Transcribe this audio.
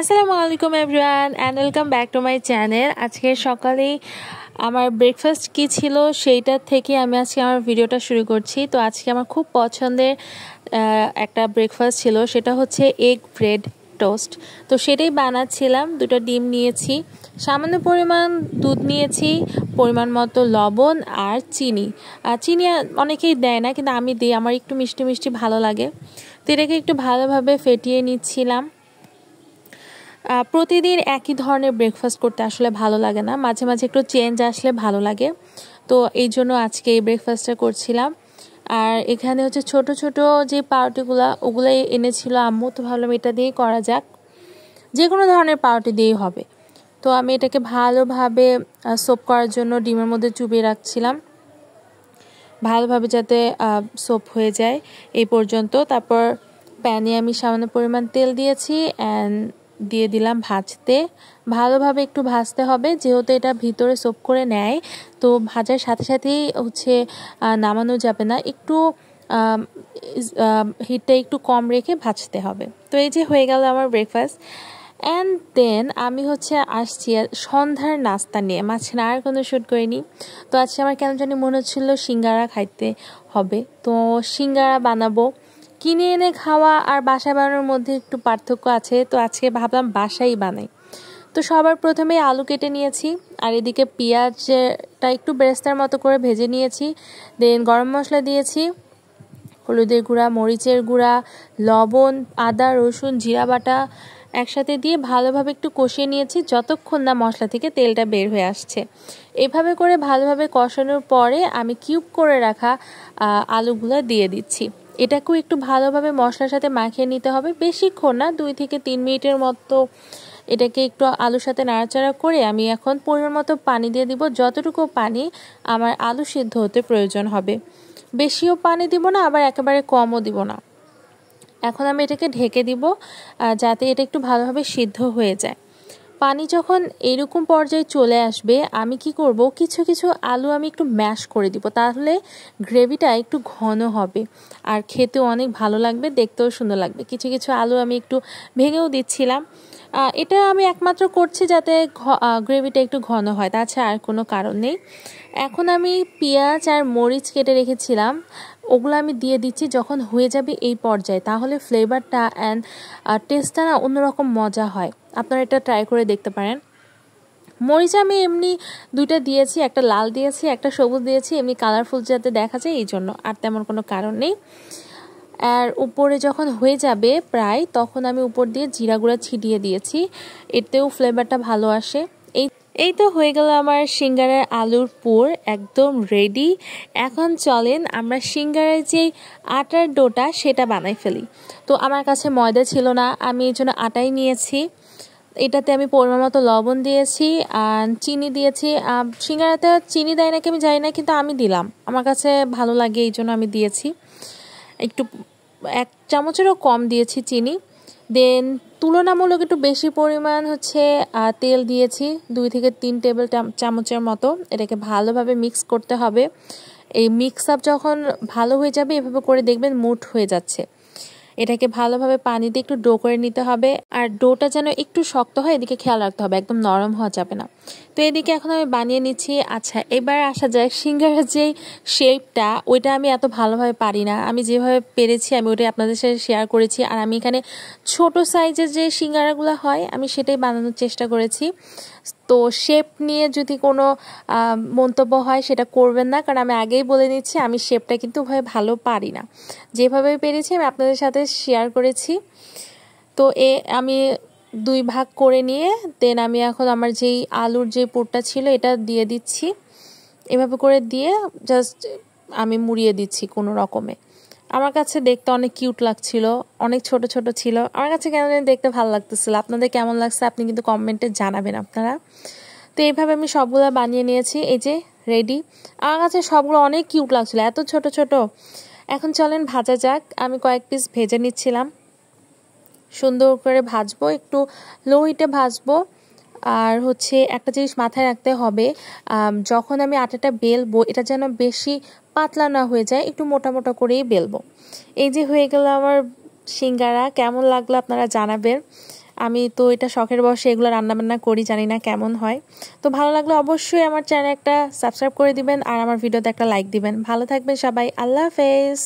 আসসালামু আলাইকুম everyone and welcome back to my channel. আজকে সকালেই আমার ব্রেকফাস্ট কি ছিল সেইটা থেকে আমি আজকে আমার ভিডিওটা শুরু করছি। তো আজকে আমার খুব পছন্দের একটা ব্রেকফাস্ট ছিল, সেটা হচ্ছে এগ ব্রেড টোস্ট। তো সেটাই বানাচ্ছিলাম। দুটো ডিম নিয়েছি, সামান্য পরিমাণ দুধ নিয়েছি, পরিমাণ মতো লবণ আর চিনি। চিনি অনেকেই দেয় না, কিন্তু আমি দিই, আমার একটু মিষ্টি মিষ্টি ভালো লাগে। তো এটাকে একটু ভালোভাবে ফেটিয়ে নিচ্ছিলাম। প্রতিদিন একই ধরনের ব্রেকফাস্ট করতে আসলে ভালো লাগে না, মাঝে মাঝে একটু চেঞ্জ আসলে ভালো লাগে। তো এই জন্য আজকে এই ব্রেকফাস্টটা করছিলাম। আর এখানে হচ্ছে ছোট ছোট যে পাউরুটিগুলো ওগুলোই এনেছিল আম্মু, তো ভাবলাম এটা দিয়েই করা যাক, যে কোনো ধরনের পাউরুটি দিয়েই হবে। তো আমি এটাকে ভালোভাবে সোপ করার জন্য ডিমের মধ্যে চুবিয়ে রাখছিলাম, ভালোভাবে যাতে সোপ হয়ে যায় এই পর্যন্ত। তারপর প্যানে আমি সামান্য পরিমাণ তেল দিয়েছি অ্যান্ড দিয়ে দিলাম ভাজতে। ভালোভাবে একটু ভাজতে হবে, যেহেতু এটা ভিতরে সোপ করে নেয়, তো ভাজার সাথে সাথেই হচ্ছে নামানো যাবে না, একটু হিটটা একটু কম রেখে ভাজতে হবে। তো এই যে হয়ে গেল আমার ব্রেকফাস্ট। অ্যান্ড দেন আমি হচ্ছে আসছি সন্ধ্যার নাস্তা নিয়ে, মাঝখানে আর কোনো শ্যুট করিনি। তো আজকে আমার কেন জানি মনে হচ্ছিল সিঙ্গারা খাইতে হবে, তো সিঙ্গারা বানাবো। কিনে এনে খাওয়া আর বাসায় বানানোর মধ্যে একটু পার্থক্য আছে, তো আজকে ভাবলাম বাসায় বানাই। তো সবার প্রথমে আলু কেটে নিয়েছি, আর এদিকে পেঁয়াজটা একটু বেরেস্তার মতো করে ভেজে নিয়েছি। দেন গরম মশলা দিয়েছি, হলুদের গুঁড়া, মরিচের গুঁড়া, লবণ, আদা, রসুন, জিরা বাটা একসাথে দিয়ে ভালোভাবে একটু কষিয়ে নিয়েছি, যতক্ষণ না মশলা থেকে তেলটা বের হয়ে আসছে। এভাবে করে ভালোভাবে কষানোর পরে আমি কিউব করে রাখা আলুগুলো দিয়ে দিচ্ছি। এটাকেও একটু ভালোভাবে মশলার সাথে মাখিয়ে নিতে হবে, বেশিক্ষণ না, 2 থেকে 3 মিনিটের মতো এটাকে একটু আলুর সাথে নাড়াচাড়া করে আমি এখন পরিমাণ মতো পানি দিয়ে দিব, যতটুকু পানি আমার আলু সিদ্ধ হতে প্রয়োজন হবে। বেশিও পানি দিব না, আবার একেবারে কমও দিব না। এখন আমি এটাকে ঢেকে দিব যাতে এটা একটু ভালোভাবে সিদ্ধ হয়ে যায়। পানি যখন এরকম পর্যায়ে চলে আসবে, আমি কি করব, কিছু কিছু আলু আমি একটু ম্যাশ করে দিব, তাহলে গ্রেভিটা একটু ঘন হবে আর খেতেও অনেক ভালো লাগবে, দেখতেও সুন্দর লাগবে। কিছু কিছু আলু আমি একটু ভেঙেও দিচ্ছিলাম। এটা আমি একমাত্র করছি যাতে গ্রেভিটা একটু ঘন হয়, তাছাড়া আর কোনো কারণ নেই। এখন আমি পেঁয়াজ আর মরিচ কেটে রেখেছিলাম, ওগুলো আমি দিয়ে দিচ্ছি যখন হয়ে যাবে এই পর্যায়ে, তাহলে ফ্লেভারটা অ্যান্ড টেস্টটা না অন্যরকম মজা হয়। আপনারা এটা ট্রাই করে দেখতে পারেন। মরিচ আমি এমনি 2টা দিয়েছি, একটা লাল দিয়েছি, একটা সবুজ দিয়েছি, এমনি কালারফুল যাতে দেখা যায় এই জন্য, আর তেমন কোনো কারণ নেই। আর উপরে যখন হয়ে যাবে প্রায়, তখন আমি উপর দিয়ে জিরা গুঁড়া ছিটিয়ে দিয়েছি, এতেও ফ্লেভারটা ভালো আসে। এই তো হয়ে গেল আমার সিঙ্গারার আলুর পুর, একদম রেডি। এখন চলেন আমরা সিঙ্গারার যে আটার ডোটা সেটা বানাই ফেলি। তো আমার কাছে ময়দা ছিল না, আমি এই জন্য আটাই নিয়েছি। এটাতে আমি পরিমাণ মতো লবণ দিয়েছি আর চিনি দিয়েছি। সিঙ্গারাতে চিনি দেয় নাকি আমি জানি না, কিন্তু আমি দিলাম, আমার কাছে ভালো লাগে এই জন্য আমি দিয়েছি। একটু 1 চামচেরও কম দিয়েছি চিনি। দেন তুলনামূলক একটু বেশি পরিমাণ হচ্ছে তেল দিয়েছি, 2 থেকে 3 টেবিল চামচের মতো। এটাকে ভালোভাবে মিক্স করতে হবে। এই মিক্স আপ যখন ভালো হয়ে যাবে, এভাবে করে দেখবেন মুঠ হয়ে যাচ্ছে। এটাকে ভালোভাবে পানি দিয়ে একটু ডো করে নিতে হবে, আর ডোটা যেন একটু শক্ত হয় এদিকে খেয়াল রাখতে হবে, একদম নরম হওয়া যাবে না। তো এদিকে এখন আমি বানিয়ে নিচ্ছি। আচ্ছা, এবার আসা যায় সিঙ্গারার যে শেপটা, ওইটা আমি এত ভালোভাবে পারি না, আমি যেভাবে পেরেছি আমি ওইটাই আপনাদের সাথে শেয়ার করেছি। আর আমি এখানে ছোট সাইজের যে সিঙ্গারাগুলো হয় আমি সেটাই বানানোর চেষ্টা করেছি। তো শেপ নিয়ে যদি কোনো মন্তব্য হয় সেটা করবেন না, কারণ আমি আগেই বলে নিচ্ছি আমি শেপটা কিন্তু ভালো পারি না, যেভাবে পেরেছি আমি আপনাদের সাথে শেয়ার করেছি। তো আমি 2 ভাগ করে নিয়ে দেন আমি এখন আমার যেই আলুর যে পুরটা ছিল এটা দিয়ে দিচ্ছি, এভাবে করে দিয়ে জাস্ট আমি মুড়িয়ে দিচ্ছি কোনো রকমে। আমার কাছে দেখতে অনেক কিউট লাগছিল, অনেক ছোট ছোট ছিল, আমার কাছে কেন জানি দেখতে ভালো লাগতেছিল। আপনাদের কেমন লাগছে আপনি কিন্তু কমেন্টে জানাবেন আপনারা। তো এইভাবে আমি সবগুলো বানিয়ে নিয়েছি, এই যে রেডি। আমার কাছে সবগুলো অনেক কিউট লাগছিল, এত ছোট ছোট। এখন চলেন ভাজা যাক। আমি কয়েক পিস ভেজে নিচ্ছিলাম, সুন্দর করে ভাজবো, একটু লো হিটে ভাজবো। আর হচ্ছে একটা জিনিস মাথায় রাখতে হবে, যখন আমি আটাটা বেলবো এটা যেন বেশি পাতলা না হয়ে যায়, একটু মোটা মোটা করেই বেলবো। এই যে হয়ে গেল আমার সিঙ্গারা, কেমন লাগলো আপনারা জানাবেন। আমি তো এটা শখের বশে এগুলো রান্নাবান্না করি, জানি না কেমন হয়। তো ভালো লাগলে অবশ্যই আমার চ্যানেল একটা সাবস্ক্রাইব করে দিবেন আর আমার ভিডিওতে একটা লাইক দিবেন। ভালো থাকবেন সবাই, আল্লাহ হাফেজ।